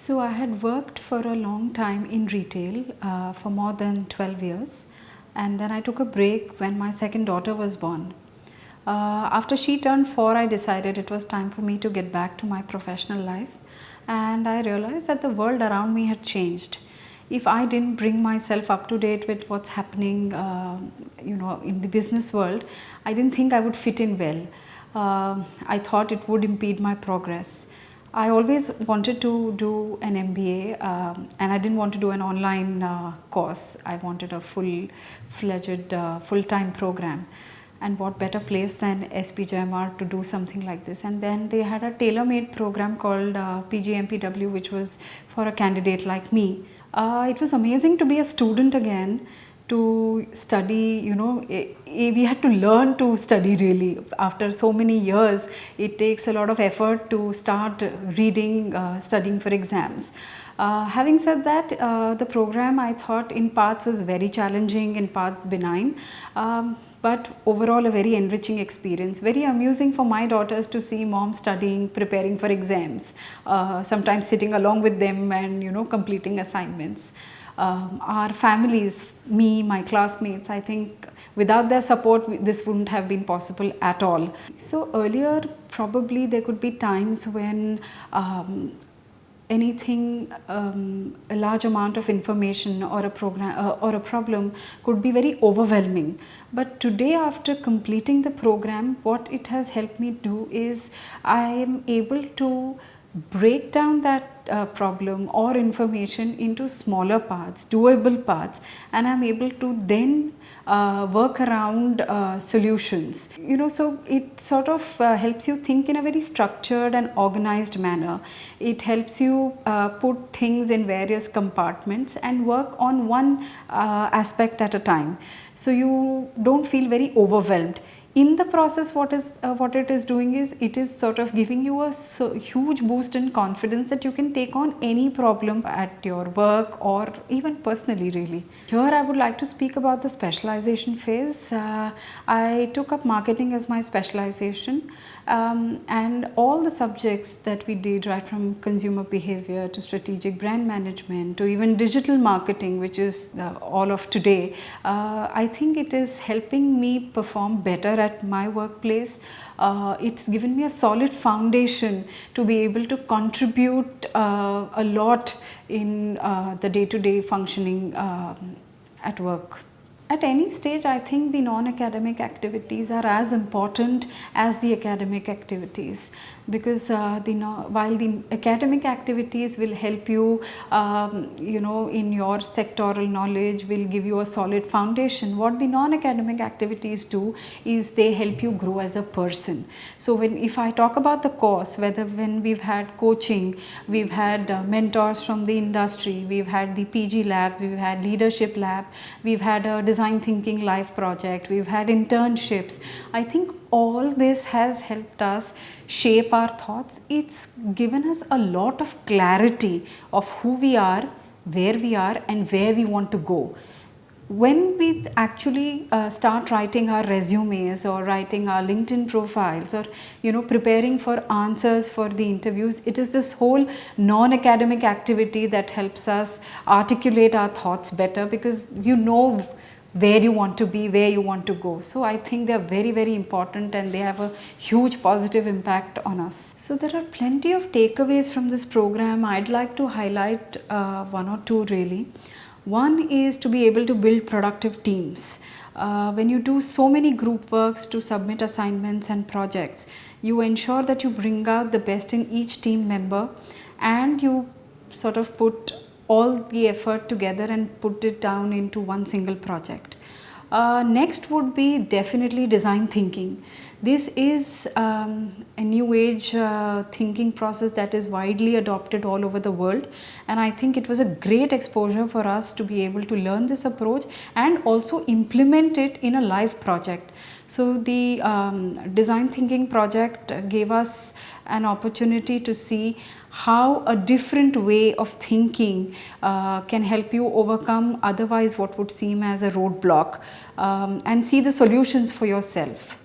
So I had worked for a long time in retail for more than 12 years, and then I took a break when my second daughter was born. After she turned 4, I decided it was time for me to get back to my professional life, and I realized that the world around me had changed. If I didn't bring myself up to date with what's happening, in the business world, I didn't think I would fit in well. I thought it would impede my progress. I always wanted to do an MBA, and I didn't want to do an online course. I wanted a full-fledged, full-time program. And what better place than SPJIMR to do something like this. And then they had a tailor-made program called PGMPW, which was for a candidate like me. It was amazing to be a student again, to study. We had to learn to study really. After so many years, it takes a lot of effort to start reading, studying for exams. Having said that, the program I thought in parts was very challenging, in parts benign. But overall a very enriching experience, very amusing for my daughters to see mom studying, preparing for exams, sometimes sitting along with them and completing assignments. Our families, me, my classmates, I think without their support this wouldn't have been possible at all. So earlier probably there could be times when a large amount of information or a program or a problem could be very overwhelming. But today, after completing the program, what it has helped me do is I am able to break down that problem or information into smaller parts, doable parts, and I'm able to then work around solutions. So it sort of helps you think in a very structured and organized manner. It helps you put things in various compartments and work on one aspect at a time, so you don't feel very overwhelmed. In the process, what it is doing is it is sort of giving you a huge boost in confidence that you can take on any problem at your work or even personally really. Here I would like to speak about the specialization phase. I took up marketing as my specialization, and all the subjects that we did, right from consumer behavior to strategic brand management to even digital marketing, which is all of today, I think it is helping me perform better at my workplace. It's given me a solid foundation to be able to contribute a lot in the day-to-day functioning at work. At any stage, I think the non-academic activities are as important as the academic activities, because while the academic activities will help you, in your sectoral knowledge, will give you a solid foundation. What the non-academic activities do is they help you grow as a person. So if I talk about the course, when we've had coaching, we've had mentors from the industry, we've had the PG labs, we've had leadership lab, we've had a design thinking live project, we've had internships. I think all this has helped us shape our thoughts. It's given us a lot of clarity of who we are, where we are, and where we want to go. When we actually start writing our resumes or writing our LinkedIn profiles or preparing for answers for the interviews, it is this whole non-academic activity that helps us articulate our thoughts better, because where you want to be, where you want to go. So I think they are very, very important, and they have a huge positive impact on us. So there are plenty of takeaways from this program. I'd like to highlight one or two really. One is to be able to build productive teams. When you do so many group works to submit assignments and projects, you ensure that you bring out the best in each team member, and you sort of put all the effort together and put it down into one single project. Next would be definitely design thinking. This is a new age thinking process that is widely adopted all over the world, and I think it was a great exposure for us to be able to learn this approach and also implement it in a live project. So the design thinking project gave us an opportunity to see how a different way of thinking can help you overcome otherwise what would seem as a roadblock, and see the solutions for yourself.